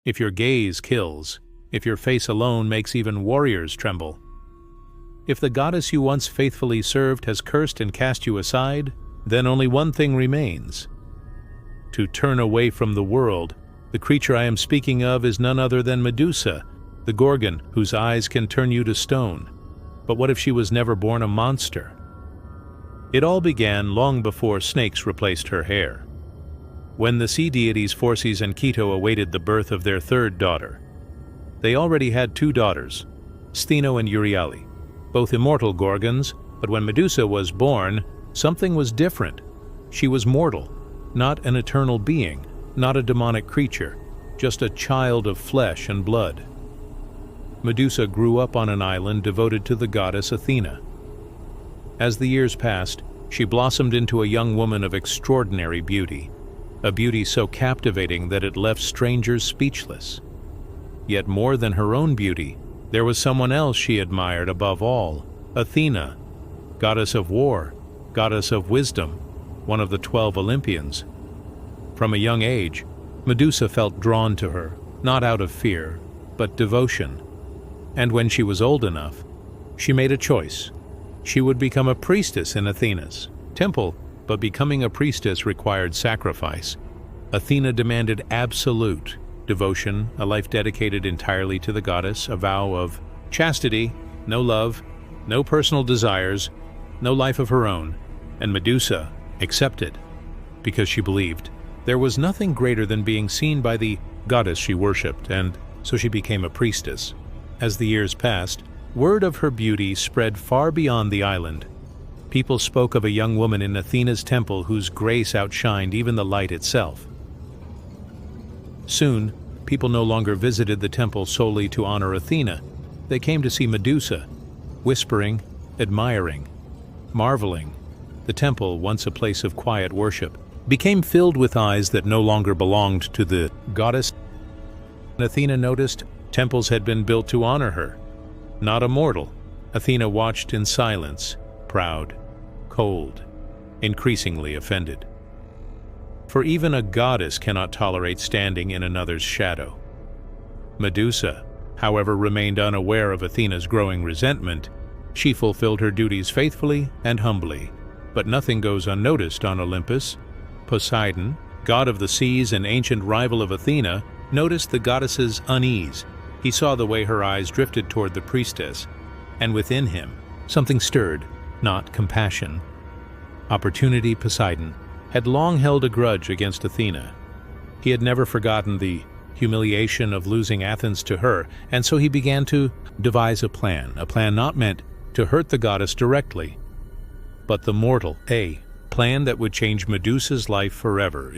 if your gaze kills, if your face alone makes even warriors tremble. If the goddess you once faithfully served has cursed and cast you aside, then only one thing remains: to turn away from the world. The creature I am speaking of is none other than Medusa, the Gorgon whose eyes can turn you to stone. But what if she was never born a monster? It all began long before snakes replaced her hair. When the sea deities Phorcys and Keto awaited the birth of their third daughter. They already had two daughters, Stheno and Euryale, both immortal Gorgons, but when Medusa was born, something was different. She was mortal, not an eternal being, not a demonic creature, just a child of flesh and blood. Medusa grew up on an island devoted to the goddess Athena. As the years passed, she blossomed into a young woman of extraordinary beauty, a beauty so captivating that it left strangers speechless. Yet more than her own beauty, there was someone else she admired above all: Athena, goddess of war, goddess of wisdom, one of the 12 Olympians. From a young age, Medusa felt drawn to her, not out of fear, but devotion. And when she was old enough, she made a choice. She would become a priestess in Athena's temple, but becoming a priestess required sacrifice. Athena demanded absolute devotion, a life dedicated entirely to the goddess, a vow of chastity, no love, no personal desires, no life of her own, and Medusa accepted, because she believed there was nothing greater than being seen by the goddess she worshipped, and so she became a priestess. As the years passed, word of her beauty spread far beyond the island. People spoke of a young woman in Athena's temple whose grace outshined even the light itself. Soon, people no longer visited the temple solely to honor Athena. They came to see Medusa, whispering, admiring, marveling. The temple, once a place of quiet worship, became filled with eyes that no longer belonged to the goddess. Athena noticed temples had been built to honor her, not a mortal. Athena watched in silence, proud, cold, increasingly offended. For even a goddess cannot tolerate standing in another's shadow. Medusa, however, remained unaware of Athena's growing resentment. She fulfilled her duties faithfully and humbly. But nothing goes unnoticed on Olympus. Poseidon, god of the seas and ancient rival of Athena, noticed the goddess's unease. He saw the way her eyes drifted toward the priestess, and within him, something stirred, not compassion. Opportunity Poseidon had long held a grudge against Athena. He had never forgotten the humiliation of losing Athens to her, and so he began to devise a plan not meant to hurt the goddess directly, but the mortal, a plan that would change Medusa's life forever.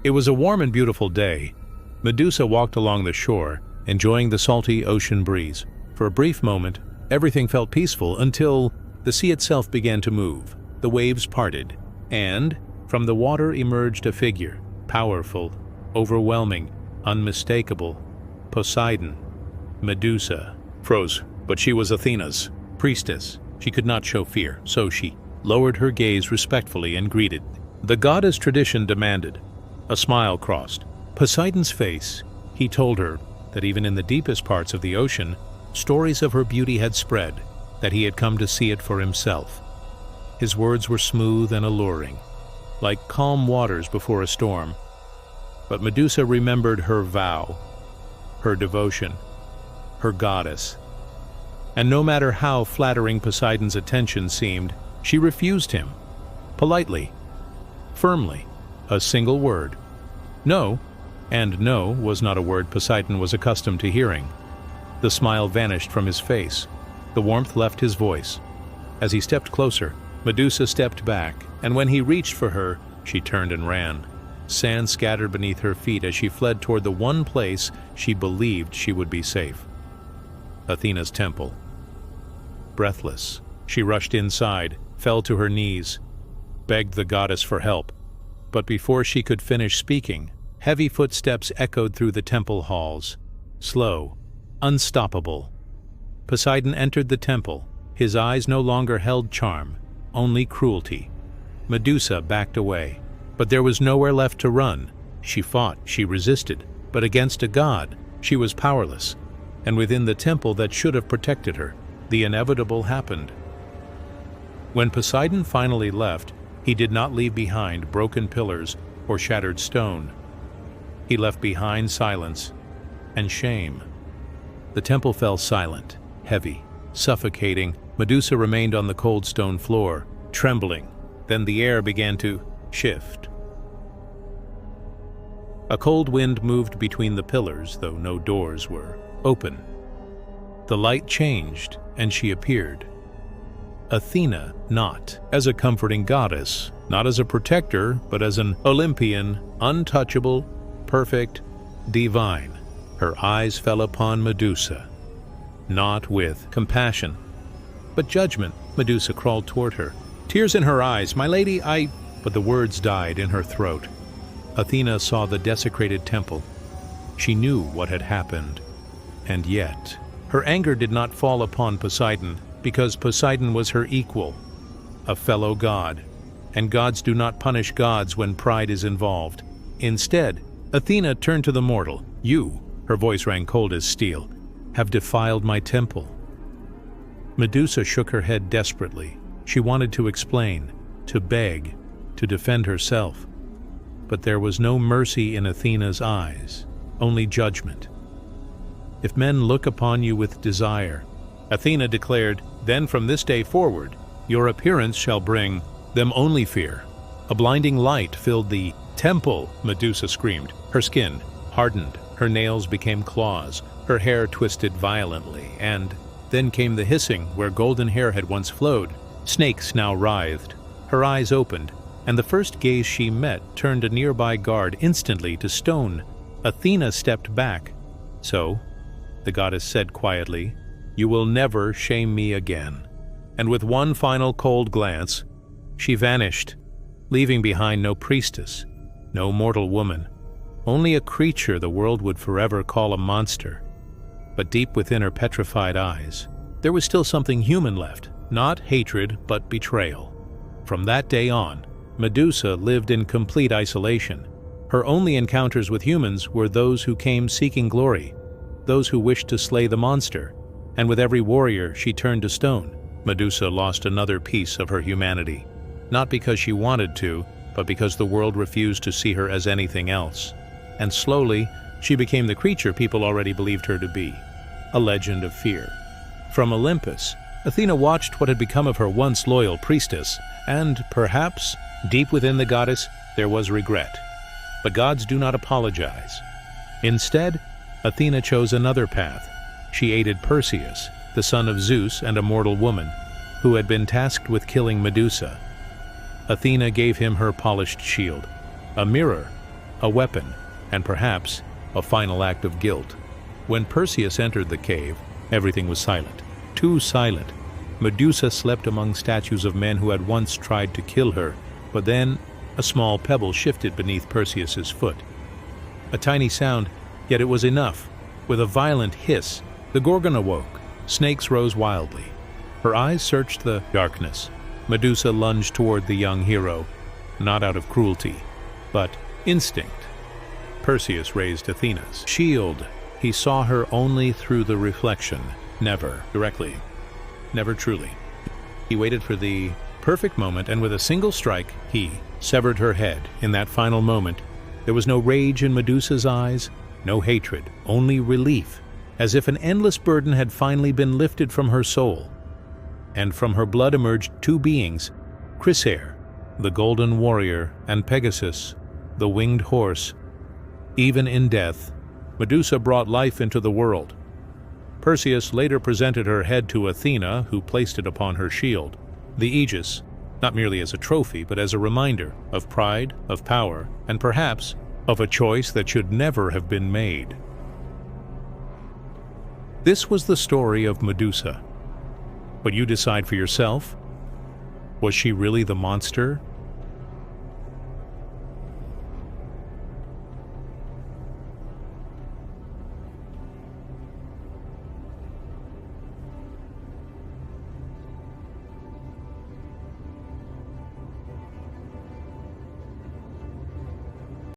It was a warm and beautiful day. Medusa walked along the shore, enjoying the salty ocean breeze. For a brief moment, everything felt peaceful until the sea itself began to move. The waves parted, and from the water emerged a figure, powerful, overwhelming, unmistakable. Poseidon. Medusa froze, but she was Athena's priestess. She could not show fear, so she lowered her gaze respectfully and greeted. The goddess tradition demanded. A smile crossed Poseidon's face. He told her that even in the deepest parts of the ocean, stories of her beauty had spread, that he had come to see it for himself. His words were smooth and alluring, like calm waters before a storm. But Medusa remembered her vow, her devotion, her goddess. And no matter how flattering Poseidon's attention seemed, she refused him, politely, firmly, a single word. No, and no was not a word Poseidon was accustomed to hearing. The smile vanished from his face. The warmth left his voice. As he stepped closer, Medusa stepped back, and when he reached for her, she turned and ran. Sand scattered beneath her feet as she fled toward the one place she believed she would be safe: Athena's temple. Breathless, she rushed inside, fell to her knees, begged the goddess for help. But before she could finish speaking, heavy footsteps echoed through the temple halls, slow, unstoppable. Poseidon entered the temple. His eyes no longer held charm, only cruelty. Medusa backed away, But there was nowhere left to run. She fought, she resisted, but against a god, she was powerless. And within the temple that should have protected her, the inevitable happened. When Poseidon finally left, he did not leave behind broken pillars or shattered stone. He left behind silence and shame. The temple fell silent, heavy, suffocating. Medusa remained on the cold stone floor, trembling. Then the air began to shift. A cold wind moved between the pillars, though no doors were open. The light changed, and she appeared. Athena, not as a comforting goddess, not as a protector, but as an Olympian, untouchable, perfect, divine. Her eyes fell upon Medusa, not with compassion, but judgment. Medusa crawled toward her, tears in her eyes. "My lady, I—" But the words died in her throat. Athena saw the desecrated temple. She knew what had happened, and yet her anger did not fall upon Poseidon, because Poseidon was her equal, a fellow god, and gods do not punish gods when pride is involved. Instead, Athena turned to the mortal. "You," her voice rang cold as steel, "have defiled my temple." Medusa shook her head desperately. She wanted to explain, to beg, to defend herself. But there was no mercy in Athena's eyes, only judgment. "If men look upon you with desire," Athena declared, "then from this day forward, your appearance shall bring them only fear." A blinding light filled the temple. Medusa screamed. Her skin hardened, her nails became claws, her hair twisted violently, and then came the hissing where golden hair had once flowed. Snakes now writhed. Her eyes opened, and the first gaze she met turned a nearby guard instantly to stone. Athena stepped back. "So," the goddess said quietly, "you will never shame me again." And with one final cold glance, she vanished, leaving behind no priestess, no mortal woman, only a creature the world would forever call a monster. But deep within her petrified eyes, there was still something human left, not hatred, but betrayal. From that day on, Medusa lived in complete isolation. Her only encounters with humans were those who came seeking glory, those who wished to slay the monster, and with every warrior she turned to stone. Medusa lost another piece of her humanity, not because she wanted to, but because the world refused to see her as anything else. And slowly, she became the creature people already believed her to be, a legend of fear. From Olympus, Athena watched what had become of her once loyal priestess, and perhaps, deep within the goddess, there was regret. But gods do not apologize. Instead, Athena chose another path. She aided Perseus, the son of Zeus and a mortal woman, who had been tasked with killing Medusa. Athena gave him her polished shield, a mirror, a weapon, and perhaps a final act of guilt. When Perseus entered the cave, everything was silent, too silent. Medusa slept among statues of men who had once tried to kill her, but then a small pebble shifted beneath Perseus's foot. A tiny sound, yet it was enough. With a violent hiss, the Gorgon awoke. Snakes rose wildly. Her eyes searched the darkness. Medusa lunged toward the young hero, not out of cruelty, but instinct. Perseus raised Athena's shield. He saw her only through the reflection, never directly, never truly. He waited for the perfect moment, and with a single strike, he severed her head. In that final moment, there was no rage in Medusa's eyes, no hatred, only relief, as if an endless burden had finally been lifted from her soul. And from her blood emerged two beings, Chrysaor, the golden warrior, and Pegasus, the winged horse. Even in death, Medusa brought life into the world. Perseus later presented her head to Athena, who placed it upon her shield, the aegis, not merely as a trophy, but as a reminder of pride, of power, and perhaps of a choice that should never have been made. This was the story of Medusa. But you decide for yourself. Was she really the monster